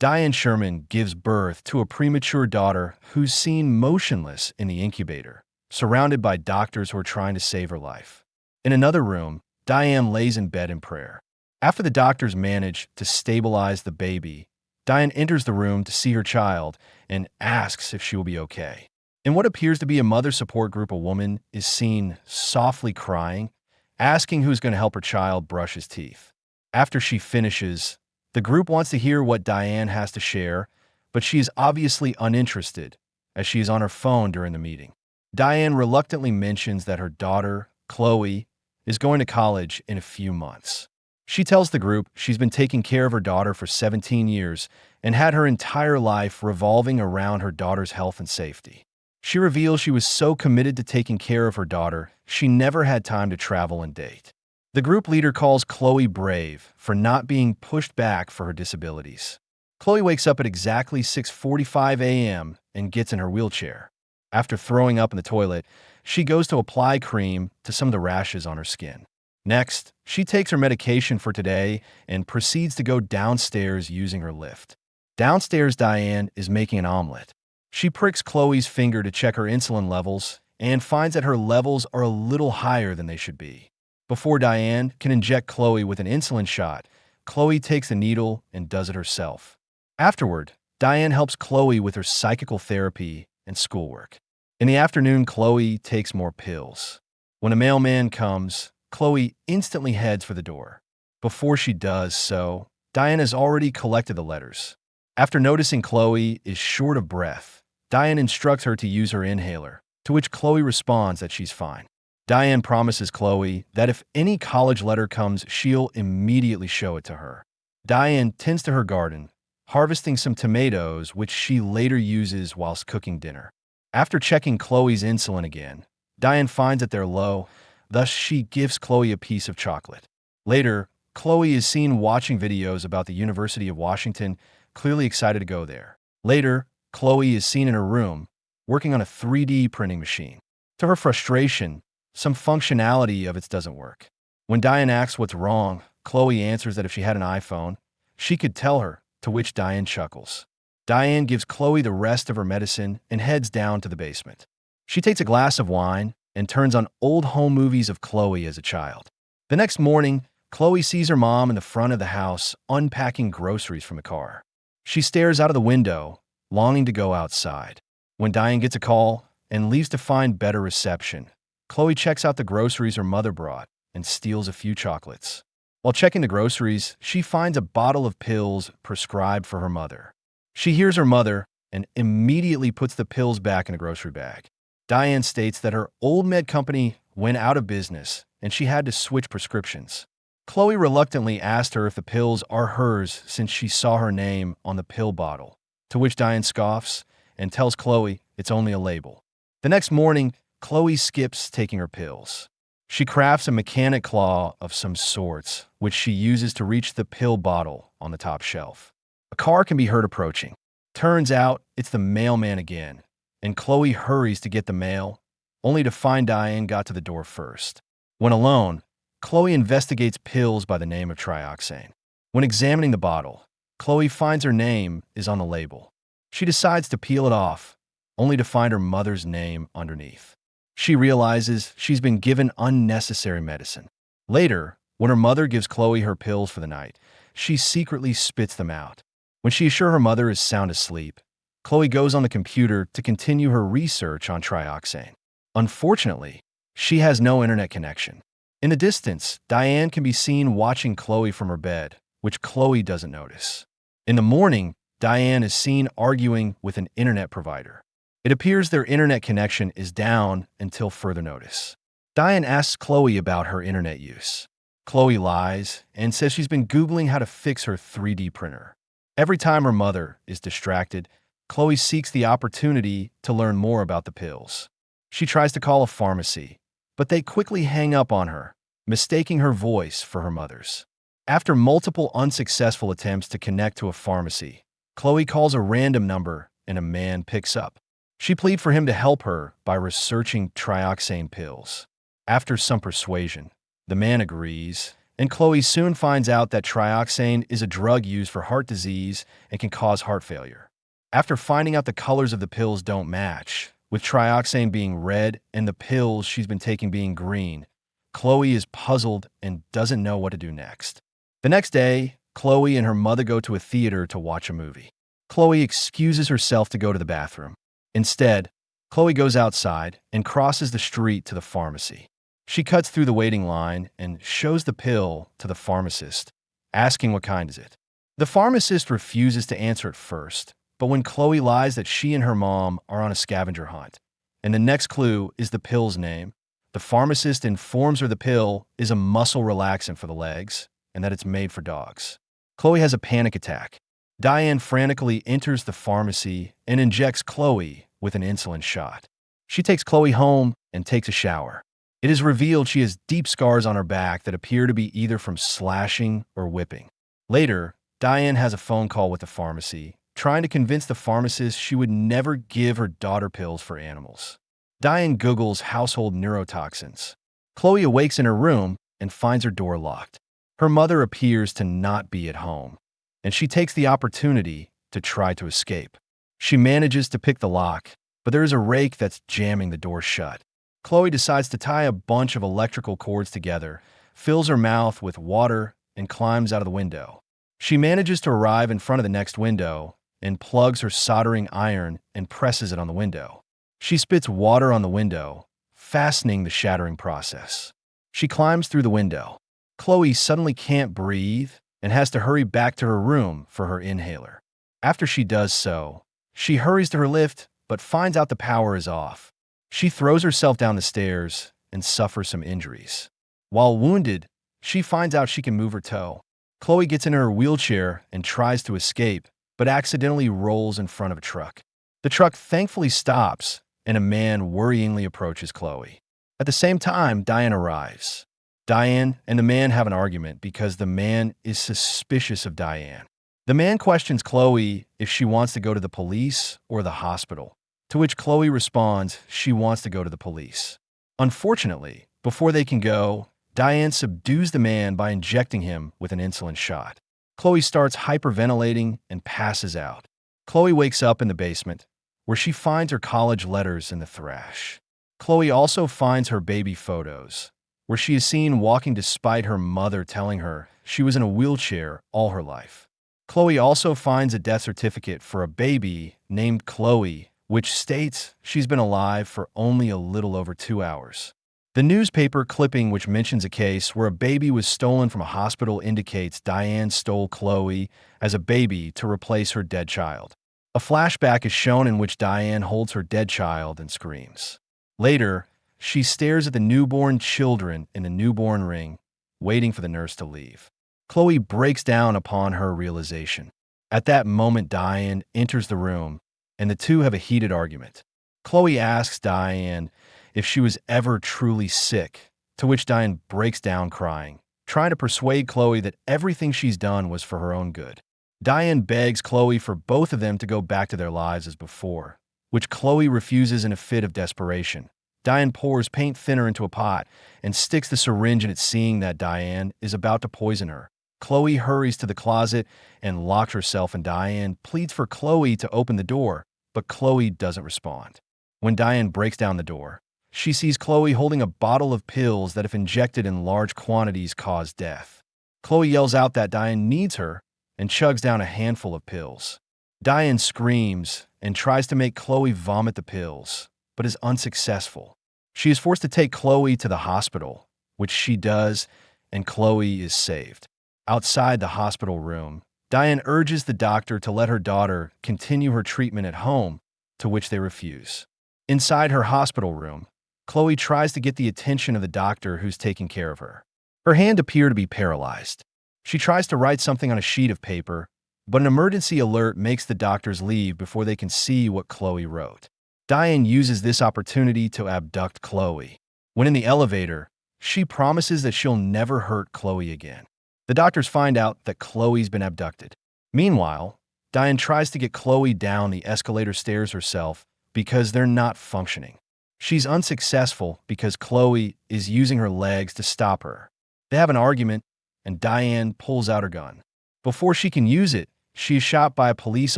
Diane Sherman gives birth to a premature daughter who's seen motionless in the incubator, surrounded by doctors who are trying to save her life. In another room, Diane lays in bed in prayer. After the doctors manage to stabilize the baby, Diane enters the room to see her child and asks if she will be okay. In what appears to be a mother support group, a woman is seen softly crying, asking who's going to help her child brush his teeth. After she finishes, the group wants to hear what Diane has to share, but she is obviously uninterested, as she is on her phone during the meeting. Diane reluctantly mentions that her daughter, Chloe, is going to college in a few months. She tells the group she's been taking care of her daughter for 17 years and had her entire life revolving around her daughter's health and safety. She reveals she was so committed to taking care of her daughter, she never had time to travel and date. The group leader calls Chloe brave for not being pushed back for her disabilities. Chloe wakes up at exactly 6:45 a.m. and gets in her wheelchair. After throwing up in the toilet, she goes to apply cream to some of the rashes on her skin. Next, she takes her medication for today and proceeds to go downstairs using her lift. Downstairs, Diane is making an omelet. She pricks Chloe's finger to check her insulin levels and finds that her levels are a little higher than they should be. Before Diane can inject Chloe with an insulin shot, Chloe takes the needle and does it herself. Afterward, Diane helps Chloe with her psychical therapy and schoolwork. In the afternoon, Chloe takes more pills. When a mailman comes, Chloe instantly heads for the door. Before she does so, Diane has already collected the letters. After noticing Chloe is short of breath, Diane instructs her to use her inhaler, to which Chloe responds that she's fine. Diane promises Chloe that if any college letter comes, she'll immediately show it to her. Diane tends to her garden, harvesting some tomatoes, which she later uses whilst cooking dinner. After checking Chloe's insulin again, Diane finds that they're low, thus she gives Chloe a piece of chocolate. Later, Chloe is seen watching videos about the University of Washington, clearly excited to go there. Later, Chloe is seen in her room, working on a 3D printing machine. To her frustration, some functionality of it doesn't work. When Diane asks what's wrong, Chloe answers that if she had an iPhone, she could tell her, to which Diane chuckles. Diane gives Chloe the rest of her medicine and heads down to the basement. She takes a glass of wine and turns on old home movies of Chloe as a child. The next morning, Chloe sees her mom in the front of the house unpacking groceries from the car. She stares out of the window, longing to go outside. When Diane gets a call and leaves to find better reception, Chloe checks out the groceries her mother brought and steals a few chocolates. While checking the groceries, she finds a bottle of pills prescribed for her mother. She hears her mother and immediately puts the pills back in a grocery bag. Diane states that her old med company went out of business and she had to switch prescriptions. Chloe reluctantly asked her if the pills are hers since she saw her name on the pill bottle, to which Diane scoffs and tells Chloe it's only a label. The next morning, Chloe skips taking her pills. She crafts a mechanic claw of some sorts, which she uses to reach the pill bottle on the top shelf. A car can be heard approaching. Turns out it's the mailman again, and Chloe hurries to get the mail, only to find Diane got to the door first. When alone, Chloe investigates pills by the name of trioxane. When examining the bottle, Chloe finds her name is on the label. She decides to peel it off, only to find her mother's name underneath. She realizes she's been given unnecessary medicine. Later, when her mother gives Chloe her pills for the night, she secretly spits them out. When she is sure her mother is sound asleep, Chloe goes on the computer to continue her research on trioxane. Unfortunately, she has no internet connection. In the distance, Diane can be seen watching Chloe from her bed, which Chloe doesn't notice. In the morning, Diane is seen arguing with an internet provider. It appears their internet connection is down until further notice. Diane asks Chloe about her internet use. Chloe lies and says she's been Googling how to fix her 3D printer. Every time her mother is distracted, Chloe seeks the opportunity to learn more about the pills. She tries to call a pharmacy, but they quickly hang up on her, mistaking her voice for her mother's. After multiple unsuccessful attempts to connect to a pharmacy, Chloe calls a random number and a man picks up. She pleads for him to help her by researching trioxane pills. After some persuasion, the man agrees and Chloe soon finds out that trioxane is a drug used for heart disease and can cause heart failure. After finding out the colors of the pills don't match, with trioxane being red and the pills she's been taking being green, Chloe is puzzled and doesn't know what to do next. The next day, Chloe and her mother go to a theater to watch a movie. Chloe excuses herself to go to the bathroom. Instead, Chloe goes outside and crosses the street to the pharmacy. She cuts through the waiting line and shows the pill to the pharmacist, asking what kind is it. The pharmacist refuses to answer at first, but when Chloe lies that she and her mom are on a scavenger hunt, and the next clue is the pill's name, the pharmacist informs her the pill is a muscle relaxant for the legs and that it's made for dogs. Chloe has a panic attack. Diane frantically enters the pharmacy and injects Chloe with an insulin shot. She takes Chloe home and takes a shower. It is revealed she has deep scars on her back that appear to be either from slashing or whipping. Later, Diane has a phone call with the pharmacy, trying to convince the pharmacist she would never give her daughter pills for animals. Diane Googles household neurotoxins. Chloe awakes in her room and finds her door locked. Her mother appears to not be at home, and she takes the opportunity to try to escape. She manages to pick the lock, but there is a rake that's jamming the door shut. Chloe decides to tie a bunch of electrical cords together, fills her mouth with water, and climbs out of the window. She manages to arrive in front of the next window and plugs her soldering iron and presses it on the window. She spits water on the window, fastening the shattering process. She climbs through the window. Chloe suddenly can't breathe and has to hurry back to her room for her inhaler. After she does so, she hurries to her lift but finds out the power is off. She throws herself down the stairs and suffers some injuries. While wounded, she finds out she can move her toe. Chloe gets in her wheelchair and tries to escape, but accidentally rolls in front of a truck. The truck thankfully stops, and a man worryingly approaches Chloe. At the same time, Diane arrives. Diane and the man have an argument because the man is suspicious of Diane. The man questions Chloe if she wants to go to the police or the hospital, to which Chloe responds she wants to go to the police. Unfortunately, before they can go, Diane subdues the man by injecting him with an insulin shot. Chloe starts hyperventilating and passes out. Chloe wakes up in the basement, where she finds her college letters in the trash. Chloe also finds her baby photos, where she is seen walking despite her mother telling her she was in a wheelchair all her life. Chloe also finds a death certificate for a baby named Chloe, which states she's been alive for only a little over 2 hours. The newspaper clipping which mentions a case where a baby was stolen from a hospital indicates Diane stole Chloe as a baby to replace her dead child. A flashback is shown in which Diane holds her dead child and screams. Later, she stares at the newborn children in the newborn ring, waiting for the nurse to leave. Chloe breaks down upon her realization. At that moment, Diane enters the room, and the two have a heated argument. Chloe asks Diane if she was ever truly sick, to which Diane breaks down crying, trying to persuade Chloe that everything she's done was for her own good. Diane begs Chloe for both of them to go back to their lives as before, which Chloe refuses in a fit of desperation. Diane pours paint thinner into a pot and sticks the syringe in it, seeing that Diane is about to poison her. Chloe hurries to the closet and locks herself, and Diane pleads for Chloe to open the door, but Chloe doesn't respond. When Diane breaks down the door, she sees Chloe holding a bottle of pills that, if injected in large quantities, cause death. Chloe yells out that Diane needs her and chugs down a handful of pills. Diane screams and tries to make Chloe vomit the pills, but is unsuccessful. She is forced to take Chloe to the hospital, which she does, and Chloe is saved. Outside the hospital room, Diane urges the doctor to let her daughter continue her treatment at home, to which they refuse. Inside her hospital room, Chloe tries to get the attention of the doctor who's taking care of her. Her hand appears to be paralyzed. She tries to write something on a sheet of paper, but an emergency alert makes the doctors leave before they can see what Chloe wrote. Diane uses this opportunity to abduct Chloe. When in the elevator, she promises that she'll never hurt Chloe again. The doctors find out that Chloe's been abducted. Meanwhile, Diane tries to get Chloe down the escalator stairs herself because they're not functioning. She's unsuccessful because Chloe is using her legs to stop her. They have an argument, and Diane pulls out her gun. Before she can use it, she is shot by a police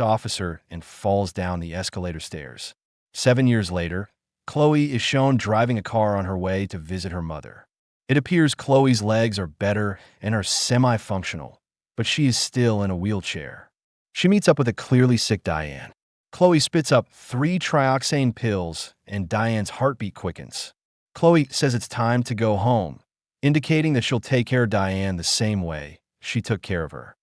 officer and falls down the escalator stairs. 7 years later, Chloe is shown driving a car on her way to visit her mother. It appears Chloe's legs are better and are semi-functional, but she is still in a wheelchair. She meets up with a clearly sick Diane. Chloe spits up 3 trioxane pills, and Diane's heartbeat quickens. Chloe says it's time to go home, indicating that she'll take care of Diane the same way she took care of her.